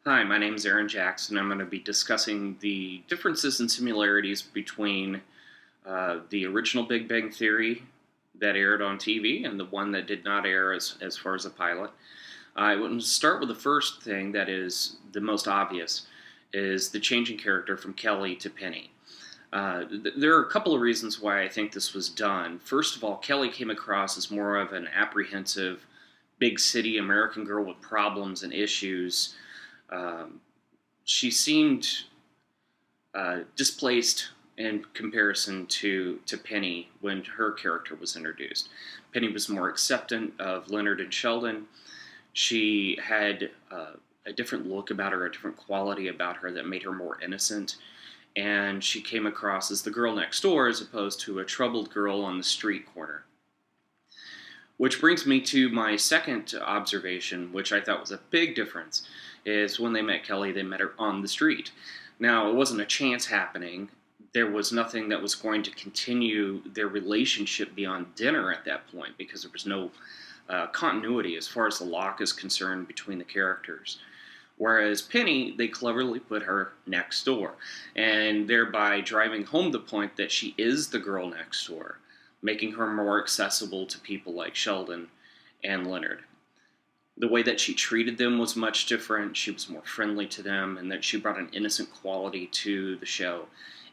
Hi, my name is Aaron Jackson. I'm going to be discussing the differences and similarities between the original Big Bang Theory that aired on TV and the one that did not air as far as a pilot. I want to start with the first thing that is the most obvious is the changing character from Kelly to Penny. There are a couple of reasons why I think this was done. First of all, Kelly came across as more of an apprehensive, big city American girl with problems and issues. um, she seemed displaced in comparison to Penny when her character was introduced. Penny was more acceptant of Leonard and Sheldon. She had a different look about her, a different quality about her that made her more innocent. And she came across as the girl next door as opposed to a troubled girl on the street corner. Which brings me to my second observation, which I thought was a big difference, is when they met Kelly, they met her on the street. Now, it wasn't a chance happening. There was nothing that was going to continue their relationship beyond dinner at that point because there was no continuity as far as the lock is concerned between the characters. Whereas Penny, they cleverly put her next door, and thereby driving home the point that she is the girl next door, making her more accessible to people like Sheldon and Leonard. The way that she treated them was much different. She was more friendly to them, and that she brought an innocent quality to the show.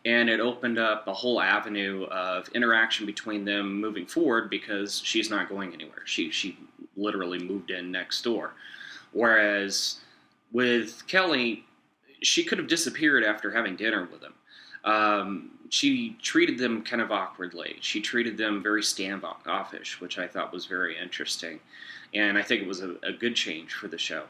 And it opened up a whole avenue of interaction between them moving forward because she's not going anywhere. She literally moved in next door. Whereas with Kelly, she could have disappeared after having dinner with him. She treated them kind of awkwardly. She treated them very standoffish, which I thought was very interesting. And I think it was a good change for the show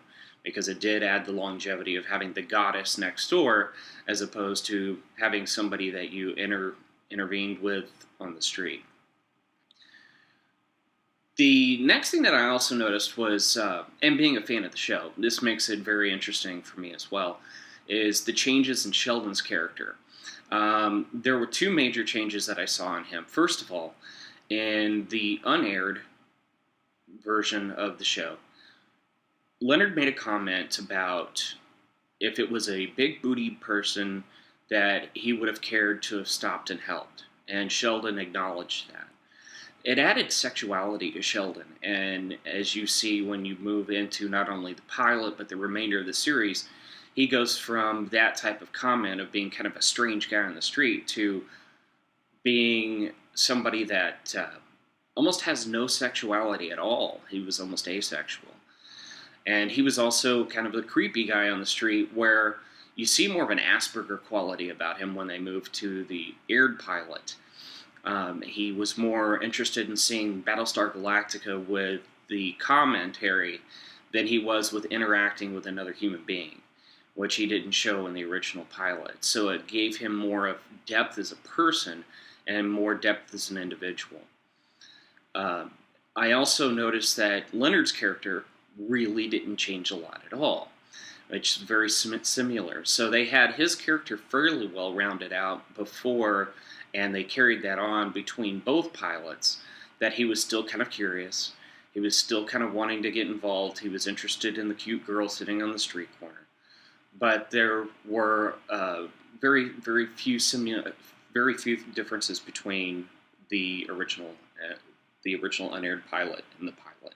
because it did add the longevity of having the goddess next door as opposed to having somebody that you intervened with on the street. The next thing that I also noticed was, and being a fan of the show, this makes it very interesting for me as well, is the changes in Sheldon's character. There were two major changes that I saw in him. First of all, in the unaired version of the show, Leonard made a comment about if it was a big booty person that he would have cared to have stopped and helped. And Sheldon acknowledged that. It added sexuality to Sheldon, and as you see when you move into not only the pilot but the remainder of the series, he goes from that type of comment of being kind of a strange guy on the street to being somebody that almost has no sexuality at all. He was almost asexual. And he was also kind of the creepy guy on the street where you see more of an Asperger quality about him when they moved to the aired pilot. He was more interested in seeing Battlestar Galactica with the commentary than he was with interacting with another human being, which he didn't show in the original pilot. So it gave him more of depth as a person and more depth as an individual. Uh, I also noticed that Leonard's character really didn't change a lot at all, which is very similar. So they had his character fairly well rounded out before, and they carried that on between both pilots, that he was still kind of curious. He was still kind of wanting to get involved. He was interested in the cute girl sitting on the street corner. But there were very few differences between the original unaired pilot and the pilot.